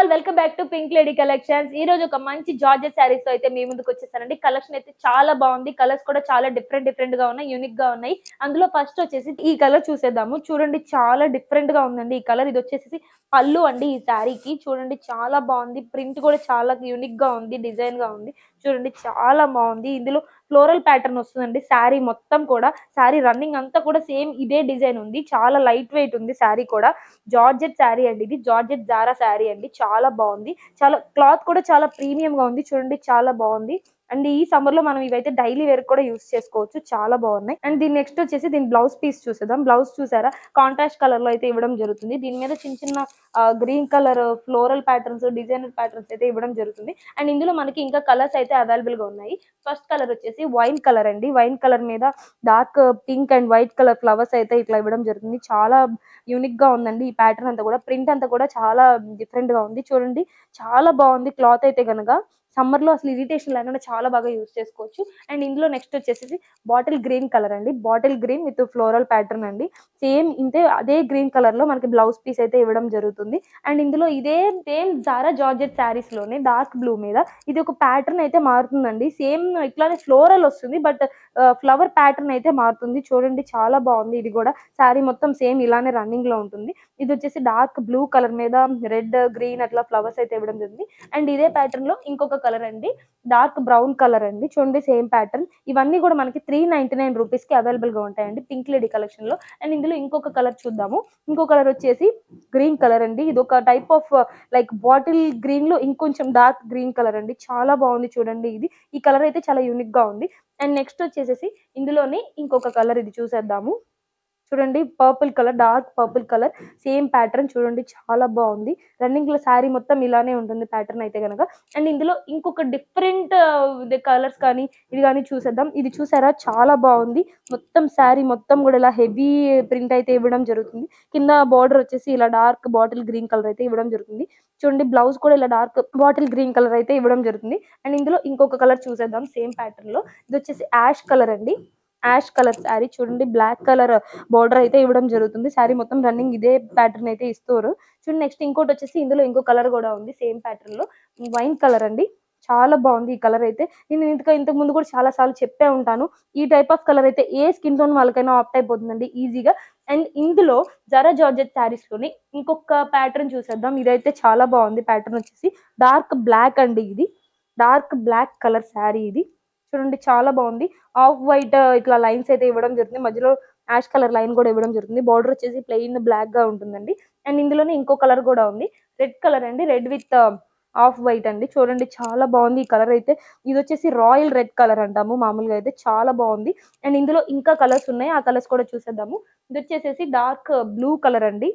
All welcome back to pink lady collections. ఈ రోజు ఒక మంచి జార్జెట్ సారీస్ తో అయితే మీ ముందుకు వచ్చేసానండి. కలెక్షన్ అయితే చాలా బాగుంది. కలర్స్ కూడా చాలా డిఫరెంట్ గా ఉన్నాయి, యూనిక్ గా ఉన్నాయి. అందులో ఫస్ట్ వచ్చేసి ఈ కలర్ చూసేద్దాము. చూడండి చాలా డిఫరెంట్ గా ఉందండి ఈ కలర్. ఇది వచ్చేసి పళ్ళు అండి ఈ శారీకి. చూడండి చాలా బాగుంది. ప్రింట్ కూడా చాలా యూనిక్ గా ఉంది, డిజైన్ గా ఉంది. చూడండి చాలా బాగుంది. ఇందులో ఫ్లోరల్ ప్యాటర్న్ వస్తుందండి శారీ మొత్తం కూడా. శారీ రన్నింగ్ అంతా కూడా సేమ్ ఇదే డిజైన్ ఉంది. చాలా లైట్ వెయిట్ ఉంది శారీ కూడా. జార్జెట్ శారీ అండి ఇది. జార్జెట్ జారా శారీ అండి. చాలా బాగుంది. చాలా క్లాత్ కూడా చాలా ప్రీమియం గా ఉంది. చూడండి చాలా బాగుంది. అండ్ ఈ సమ్మర్ లో మనం ఇవైతే డైలీ వేర్ కూడా యూస్ చేసుకోవచ్చు. చాలా బాగున్నాయి. అండ్ దీని నెక్స్ట్ వచ్చేసి దీని బ్లౌజ్ పీస్ చూసేద్దాం. బ్లౌజ్ చూసారా కాంట్రాస్ట్ కలర్ లో అయితే ఇవ్వడం జరుగుతుంది. దీని మీద చిన్న చిన్న green colour floral patterns, designer patterns అయితే ఇవ్వడం జరుగుతుంది. అండ్ ఇందులో మనకి ఇంకా కలర్స్ అయితే అవైలబుల్ గా ఉన్నాయి. ఫస్ట్ కలర్ వచ్చేసి వైన్ కలర్ అండి. వైన్ కలర్ మీద dark pink and white colour flowers అయితే ఇట్లా ఇవ్వడం జరుగుతుంది. చాలా యూనిక్ గా ఉందండి ఈ ప్యాటర్న్ అంతా కూడా. ప్రింట్ అంతా కూడా చాలా డిఫరెంట్ గా ఉంది. చూడండి చాలా బాగుంది. క్లాత్ అయితే గనక సమ్మర్ లో అసలు ఇరిటేషన్ లేకుండా చాలా బాగా యూస్ చేసుకోవచ్చు. అండ్ ఇందులో నెక్స్ట్ వచ్చేసి బాటిల్ గ్రీన్ కలర్ అండి. Bottle green with floral pattern అండి. సేమ్ ఇంతే అదే గ్రీన్ కలర్ లో మనకి బ్లౌజ్ పీస్ అయితే ఇవ్వడం జరుగుతుంది. అండ్ ఇందులో ఇదే సేమ్ జారా జార్జెట్ శారీస్ లోనే డార్క్ బ్లూ మీద ఇది ఒక ప్యాటర్న్ అయితే మారుతుందండి. సేమ్ ఇట్లానే ఫ్లోరల్ వస్తుంది, బట్ ఫ్లవర్ ప్యాటర్న్ అయితే మారుతుంది. చూడండి చాలా బాగుంది. ఇది కూడా శారీ మొత్తం సేమ్ ఇలానే రన్నింగ్ లో ఉంటుంది. ఇది వచ్చేసి డార్క్ బ్లూ కలర్ మీద రెడ్ గ్రీన్ అట్లా ఫ్లవర్స్ అయితే ఇవ్వడం జరిగింది. అండ్ ఇదే ప్యాటర్న్ లో ఇంకొక కలర్ అండి, డార్క్ బ్రౌన్ కలర్ అండి. చూడండి సేమ్ ప్యాటర్న్. ఇవన్నీ కూడా మనకి 399 రూపీస్ కి అవైలబుల్ గా ఉంటాయండి పింక్ లేడీ కలెక్షన్ లో. అండ్ ఇందులో ఇంకొక కలర్ చూద్దాము. ఇంకో కలర్ వచ్చేసి గ్రీన్ కలర్ అండి. ఇది ఒక type of like bottle green లో ఇంకొంచెం డార్క్ గ్రీన్ కలర్ అండి. చాలా బాగుంది చూడండి. ఇది ఈ కలర్ అయితే చాలా యూనిక్ గా ఉంది. అండ్ నెక్స్ట్ వచ్చేసి ఇందులోనే ఇంకొక కలర్ ఇది చూసేద్దాము. చూడండి purple colour, dark purple colour, same pattern. చూడండి చాలా బాగుంది. రన్నింగ్ లో శారీ మొత్తం ఇలానే ఉంటుంది ప్యాటర్న్ అయితే గనక. అండ్ ఇందులో ఇంకొక డిఫరెంట్ కలర్స్ కానీ ఇది కానీ చూసేద్దాం. ఇది చూసారా చాలా బాగుంది. మొత్తం శారీ మొత్తం కూడా ఇలా హెవీ ప్రింట్ అయితే ఇవ్వడం జరుగుతుంది. కింద బార్డర్ వచ్చేసి ఇలా డార్క్ బాటిల్ గ్రీన్ కలర్ అయితే ఇవ్వడం జరుగుతుంది. చూడండి బ్లౌజ్ కూడా ఇలా డార్క్ బాటిల్ గ్రీన్ కలర్ అయితే ఇవ్వడం జరుగుతుంది. అండ్ ఇందులో ఇంకొక కలర్ చూసేద్దాం సేమ్ ప్యాటర్న్ లో. ఇది వచ్చేసి యాష్ కలర్ అండి. Ash colour sari. చూడండి బ్లాక్ కలర్ బోర్డర్ అయితే ఇవ్వడం జరుగుతుంది. శారీ మొత్తం రన్నింగ్ ఇదే ప్యాటర్న్ అయితే ఇస్తారు. చూడండి నెక్స్ట్ ఇంకోటి వచ్చేసి ఇందులో ఇంకో కలర్ కూడా ఉంది సేమ్ ప్యాటర్న్ లో. వైన్ కలర్ అండి. చాలా బాగుంది ఈ కలర్ అయితే. నేను ఇంతకు ముందు కూడా చాలా సార్లు చెప్పే ఉంటాను. ఈ టైప్ ఆఫ్ కలర్ అయితే ఏ స్కిన్ టోన్ వాళ్ళకైనా ఆప్ట్ అయిపోతుందండి ఈజీగా. అండ్ ఇందులో జరా జార్జెట్ శారీస్ లోని ఇంకొక ప్యాటర్న్ చూసేద్దాం. ఇదైతే చాలా బాగుంది. ప్యాటర్న్ వచ్చేసి డార్క్ బ్లాక్ అండి. ఇది డార్క్ బ్లాక్ కలర్ శారీ ఇది. చూడండి చాలా బాగుంది. ఆఫ్ వైట్ ఇట్లా లైన్స్ అయితే ఇవ్వడం జరుగుతుంది. మధ్యలో యాష్ కలర్ లైన్ కూడా ఇవ్వడం జరుగుతుంది. బార్డర్ వచ్చేసి ప్లెయిన్ బ్లాక్ గా ఉంటుందండి. అండ్ ఇందులోనే ఇంకో కలర్ కూడా ఉంది. రెడ్ కలర్ అండి. రెడ్ విత్ ఆఫ్ వైట్ అండి. చూడండి చాలా బాగుంది ఈ కలర్ అయితే. ఇది వచ్చేసి రాయల్ రెడ్ కలర్ అంటాము మామూలుగా అయితే. చాలా బాగుంది. అండ్ ఇందులో ఇంకా కలర్స్ ఉన్నాయి. ఆ కలర్స్ కూడా చూసేద్దాము. ఇది వచ్చేసి డార్క్ బ్లూ కలర్ అండి.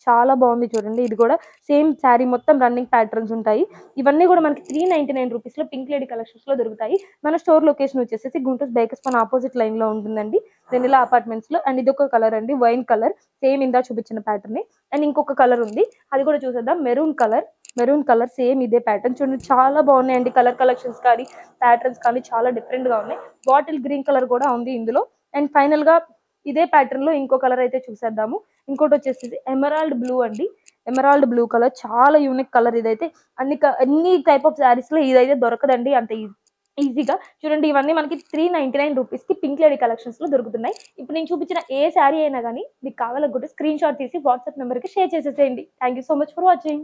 చాలా బాగుంది చూడండి. ఇది కూడా సేమ్ శారీ మొత్తం రన్నింగ్ ప్యాటర్న్స్ ఉంటాయి. ఇవన్నీ కూడా మనకి 399 రూపీస్ లో పింక్ లేడీ కలెక్షన్స్ లో దొరుకుతాయి. మన స్టోర్ లొకేషన్ వచ్చేసి గుంటూరు బేకర్స్ పైన ఆపోజిట్ లైన్ లో ఉంటుందండి, వెనిలా అపార్ట్మెంట్స్ లో. అండ్ ఇది ఒక కలర్ అండి, వైన్ కలర్. సేమ్ ఇందా చూపించిన ప్యాటర్న్. అండ్ ఇంకొక కలర్ ఉంది, అది కూడా చూసేద్దాం. Maroon colour. Maroon colour same ఇదే ప్యాటర్న్. చూడండి చాలా బాగున్నాయండి కలర్ కలెక్షన్స్ కానీ ప్యాటర్న్స్ కానీ చాలా డిఫరెంట్ గా ఉన్నాయి. బాటిల్ గ్రీన్ కలర్ కూడా ఉంది ఇందులో. అండ్ ఫైనల్ గా ఇదే ప్యాటర్న్ లో ఇంకో కలర్ అయితే చూసేద్దాము. ఇంకోటి వచ్చేసి ఎమరాల్డ్ బ్లూ అండి. ఎమరాల్డ్ బ్లూ కలర్ చాలా యూనిక్ కలర్. ఇదైతే అన్ని టైప్ ఆఫ్ శారీస్ లో ఇదైతే దొరకదండి అంత ఈజీగా. చూడండి ఇవన్నీ మనకి 399 రూపీస్ కి పింక్ లేడీ కలెక్షన్స్ లో దొరుకుతున్నాయి. ఇప్పుడు నేను చూపించిన ఏ శారీ అయినా కానీ మీకు కావాలనుకుంటే స్క్రీన్ షాట్ తీసి వాట్సాప్ నెంబర్ కి షేర్ చేసేసేయండి. Thank you so much for watching.